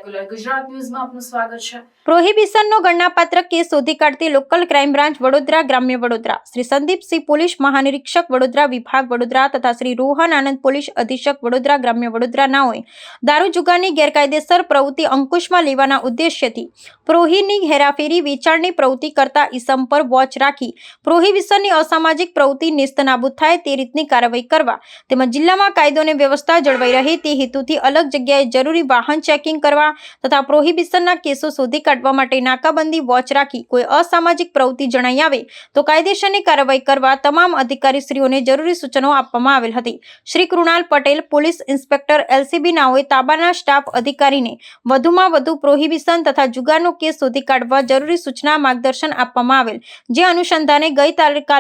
Secular Gujarat ન્યૂઝમાં આપનું સ્વાગત છે। પ્રોહિબિશનનો ગણનાપાત્ર કેસ શોધી કાઢતી લોકલ ક્રાઇમ બ્રાન્ચ વડોદરા ગ્રામ્ય વડોદરા શ્રી સંદીપસિંહ પોલીસ મહાનિરીક્ષક વડોદરા વિભાગ વડોદરા તથા શ્રી રોહન આનંદ પોલીસ અધિક્ષક વડોદરા ગ્રામ્ય વડોદરા નાઓએ દારૂ જુગારની ગેરકાયદેસર પ્રવૃત્તિ અંકુશમાં લેવાના ઉદ્દેશ્યથી પ્રોહીની હેરાફેરી વેચાણની પ્રવૃત્તિ કરતા ઈસમ પર વોચ રાખી પ્રોહિબિશનની અસામાજિક પ્રવૃત્તિ નેસ્તનાબૂદ થાય તે રીતની કાર્યવાહી કરવા તેમજ જિલ્લામાં કાયદો અને વ્યવસ્થા જળવાઈ રહે તે હેતુથી અલગ જગ્યાએ જરૂરી વાહન ચેકિંગ કરવા તથા પ્રોહિબિશનના કેસો શોધી કાઢવા માટે નાકાબંધી વોચ રાખી કોઈ અસામાજિક પ્રવૃત્તિ જણાઈ આવે તો કાયદેસરની કાર્યવાહી કરવા તમામ અધિકારીશ્રીઓને જરૂરી સૂચનો આપવામાં આવેલ હતી। Shri Krunal Patel police inspector LCB નાઓએ તાબાના સ્ટાફ અધિકારીને વધુમાં વધુ પ્રોહિબિશન તથા જુગારનો કેસ શોધી કાઢવા જરૂરી સૂચના માર્ગદર્શન આપવામાં આવેલ, જે અનુસંધાને ગઈ તારીખ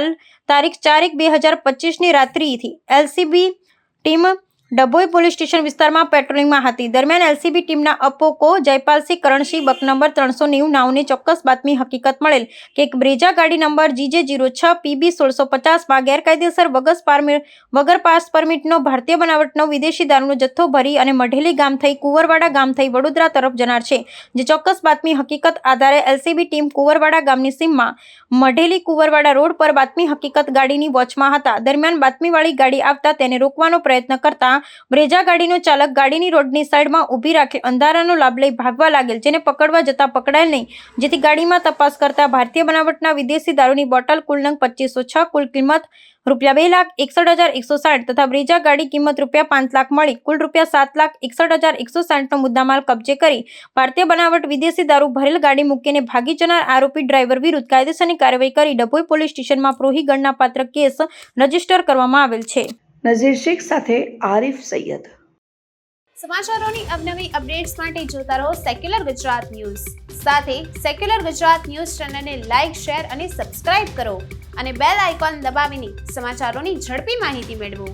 4/1/2025ની રાત્રિથી LCB team Dabhoi police station વિસ્તારમાં પેટ્રોલિંગમાં હતી। દરમિયાન LCB ટીમના અપોકો જયપાલસિંહ કરણસિંહ બક નંબર 390 નાઓને ચોક્કસ બાતમી હકીકત મળેલ કે એક બ્રેઝા ગાડી નંબર GJ06 PB 1650માં ગેરકાયદેસર વગર પાસ પરમિટનો ભારતીય બનાવટનો વિદેશી દારૂનો જથ્થો ભરી અને મઢેલી ગામ થઈ કુંવરવાડા ગામ થઈ વડોદરા તરફ જનાર છે, જે ચોક્કસ બાતમી હકીકત આધારે LCB ટીમ કુંવરવાડા ગામની સીમમાં મઢેલી કુંવરવાડા રોડ પર બાતમી હકીકત ગાડીની વોચમાં હતા। દરમિયાન બાતમીવાળી ગાડી આવતા તેને રોકવાનો પ્રયત્ન કરતા બ્રેઝા ગાડીનો ચાલક ગાડીની રોડની સાઈડમાં ઊભી રાખી અંધારાનો લાભ લઈ ભાગવા લાગેલ, જેને પકડવા જતા પકડાયેલ નહીં, જેથી ગાડીમાં તપાસ કરતા ભારતીય બનાવટના વિદેશી દારૂની બોટલ કુલ નંગ 2506 કુલ કિંમત ₹2,61,160 તથા બ્રેઝા ગાડી કિંમત ₹5 લાખ મળી કુલ ₹7,61,160નો મુદ્દામાલ કબજે કરી ભારતીય બનાવટ વિદેશી દારૂ ભરેલ ગાડી મૂકીને ભાગી જનાર આરોપી ડ્રાઈવર વિરુદ્ધ કાયદેસરની કાર્યવાહી કરી ડભોઈ પોલીસ સ્ટેશનમાં પ્રોહી ગણનાપાત્ર કેસ રજીસ્ટર કરવામાં આવેલ છે। નઝીર શેખ સાથે આરિફ સૈયદ। સમાચારોની અવનવી અપડેટ્સ માટે જોતા રહો સેક્યુલર ગુજરાત ન્યૂઝ। સાથે સેક્યુલર ગુજરાત ન્યૂઝ ચેનલને લાઇક, શેર અને સબસ્ક્રાઇબ કરો અને બેલ આઇકોન દબાવીને સમાચારોની ઝડપી માહિતી મેળવો।